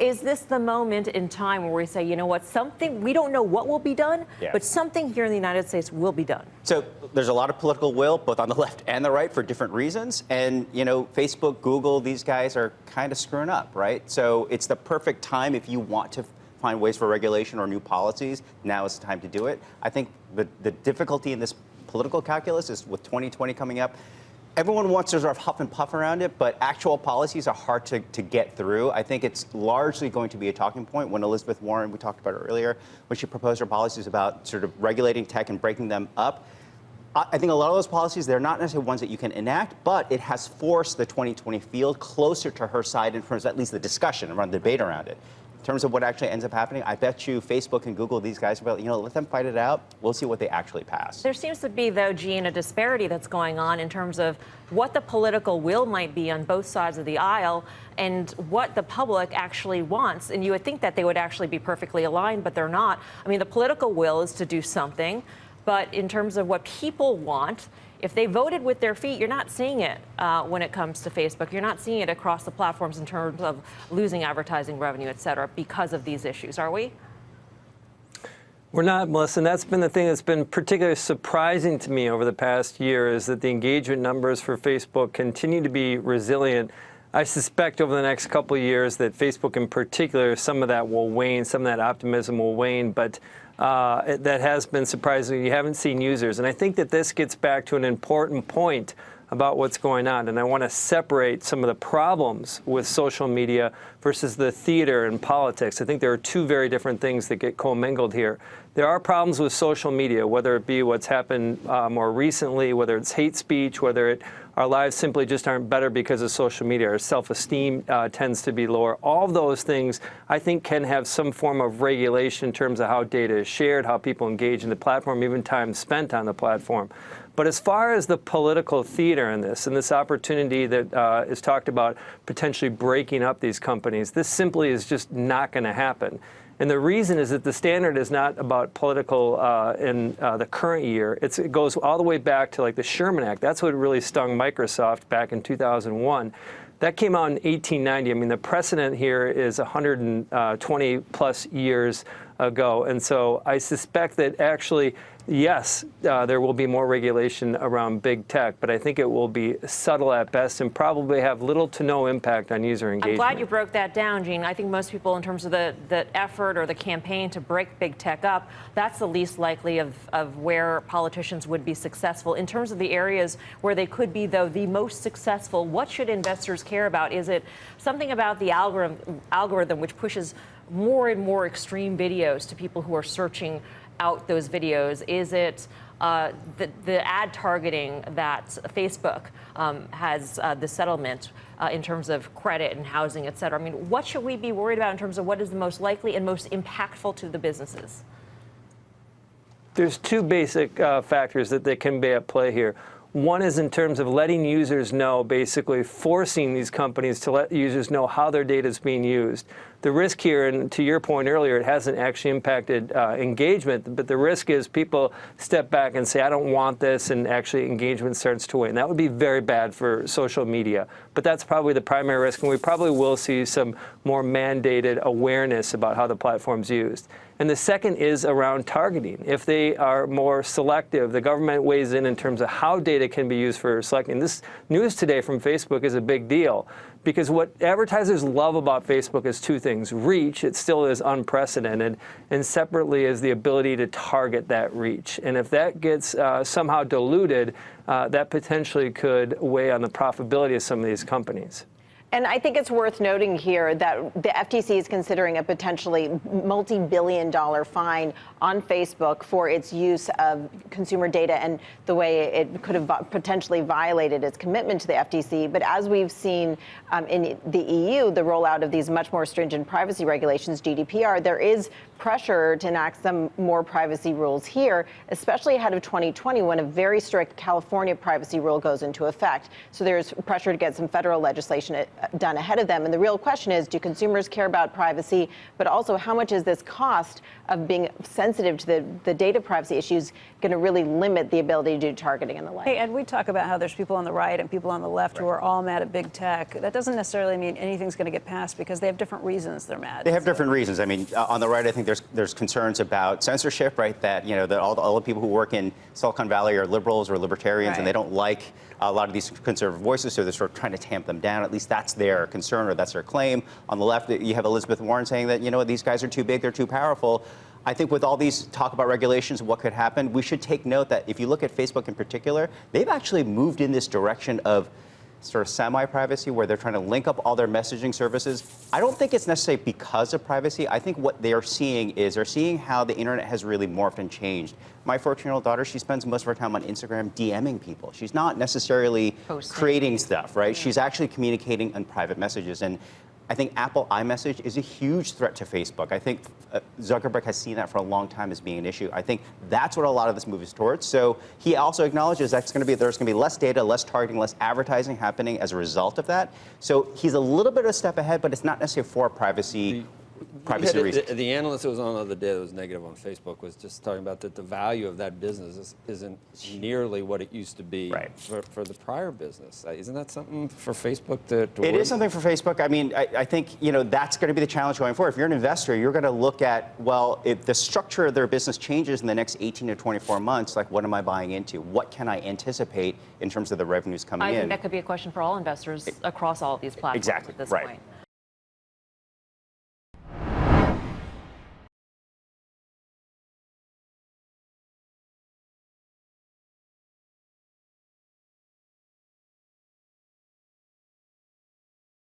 is this the moment in time where we say, you know what, something, we don't know what will be done, but something here in the United States will be done? So there's a lot of political will, both on the left and the right, for different reasons. And, you know, Facebook, Google, these guys are kind of screwing up, right? So it's the perfect time if you want to find ways for regulation or new policies. Now is the time to do it. I think the difficulty in this political calculus is with 2020 coming up. Everyone wants to sort of huff and puff around it, but actual policies are hard to get through. I think it's largely going to be a talking point when Elizabeth Warren, we talked about it earlier, when she proposed her policies about sort of regulating tech and breaking them up. I think a lot of those policies, they're not necessarily ones that you can enact, but it has forced the 2020 field closer to her side in terms of at least the discussion around the debate around it. In terms of what actually ends up happening, I bet you Facebook and Google, these guys, will, you know, let them fight it out. We'll see what they actually pass. There seems to be, though, Gene, a disparity that's going on in terms of what the political will might be on both sides of the aisle and what the public actually wants. And you would think that they would actually be perfectly aligned, but they're not. I mean, the political will is to do something, but in terms of what people want, if they voted with their feet, you're not seeing it when it comes to Facebook. You're not seeing it across the platforms in terms of losing advertising revenue, et cetera, because of these issues, are we? We're not, Melissa, and that's been the thing that's been particularly surprising to me over the past year is that the engagement numbers for Facebook continue to be resilient. I suspect over the next couple of years that Facebook in particular, some of that will wane, some of that optimism will wane, but that has been surprising. You haven't seen users. And I think that this gets back to an important point about what's going on. And I want to separate some of the problems with social media versus the theater and politics. I think there are two very different things that get commingled here. There are problems with social media, whether it be what's happened more recently, whether it's hate speech, whether our lives simply just aren't better because of social media. Our self-esteem tends to be lower. All of those things, I think, can have some form of regulation in terms of how data is shared, how people engage in the platform, even time spent on the platform. But as far as the political theater in this, and this opportunity that is talked about potentially breaking up these companies, this simply is just not going to happen. And the reason is that the standard is not about political in the current year. It goes all the way back to like the Sherman Act. That's what really stung Microsoft back in 2001. That came out in 1890. I mean, the precedent here is 120 plus years ago. And so I suspect that actually, yes, there will be more regulation around big tech, but I think it will be subtle at best and probably have little to no impact on user engagement. I'm glad you broke that down, Gene. I think most people, in terms of the effort or the campaign to break big tech up, that's the least likely of where politicians would be successful. In terms of the areas where they could be, though, the most successful, what should investors care about? Is it something about the algorithm which pushes more and more extreme videos to people who are searching out those videos? Is it the ad targeting that Facebook has the settlement in terms of credit and housing, et cetera? I mean, what should we be worried about in terms of what is the most likely and most impactful to the businesses? There's two basic factors that can be at play here. One is in terms of letting users know, basically forcing these companies to let users know how their data is being used. The risk here, and to your point earlier, it hasn't actually impacted engagement, but the risk is people step back and say, I don't want this, and actually engagement starts to wane. That would be very bad for social media. But that's probably the primary risk, and we probably will see some more mandated awareness about how the platform's used. And the second is around targeting. If they are more selective, the government weighs in terms of how data can be used for selecting. This news today from Facebook is a big deal because what advertisers love about Facebook is two things. Reach, it still is unprecedented, and separately is the ability to target that reach. And if that gets somehow diluted, that potentially could weigh on the profitability of some of these companies. And I think it's worth noting here that the FTC is considering a potentially multi-billion-dollar fine on Facebook for its use of consumer data and the way it could have potentially violated its commitment to the FTC. But as we've seen in the EU, the rollout of these much more stringent privacy regulations, GDPR, there is pressure to enact some more privacy rules here, especially ahead of 2020 when a very strict California privacy rule goes into effect. So there's pressure to get some federal legislation done ahead of them. And the real question is, do consumers care about privacy? But also, how much is this cost of being sensitive to the data privacy issues going to really limit the ability to do targeting and the like? Hey, Ed, we talk about how there's people on the right and people on the left who are all mad at big tech. That doesn't necessarily mean anything's going to get passed because they have different reasons they're mad. They have different reasons. I mean, on the right, I think there's concerns about censorship, right? That, you know, that all the people who work in Silicon Valley are liberals or libertarians, and they don't like a lot of these conservative voices, so they're sort of trying to tamp them down. At least that's their concern, or that's their claim. On the left, you have Elizabeth Warren saying that, you know what, these guys are too big, they're too powerful. I think with all these talk about regulations, what could happen, we should take note that if you look at Facebook in particular, they've actually moved in this direction of sort of semi-privacy, where they're trying to link up all their messaging services. I don't think it's necessarily because of privacy. I think what they are seeing is they're seeing how the internet has really morphed and changed. My 14-year-old daughter, she spends most of her time on Instagram DMing people. She's not necessarily creating stuff, right? She's actually communicating in private messages. And I think Apple iMessage is a huge threat to Facebook. I think Zuckerberg has seen that for a long time as being an issue. I think that's what a lot of this move is towards. So he also acknowledges there's going to be less data, less targeting, less advertising happening as a result of that. So he's a little bit of a step ahead, but it's not necessarily for privacy reasons. The analyst that was on the other day that was negative on Facebook was just talking about that the value of that business isn't nearly what it used to be for the prior business. Isn't that something for Facebook to It is something for Facebook. I mean, I think, you know, that's going to be the challenge going forward. If you're an investor, you're going to look at, well, if the structure of their business changes in the next 18 to 24 months, like, what am I buying into? What can I anticipate in terms of the revenues coming in? I think that could be a question for all investors across all of these platforms at this point.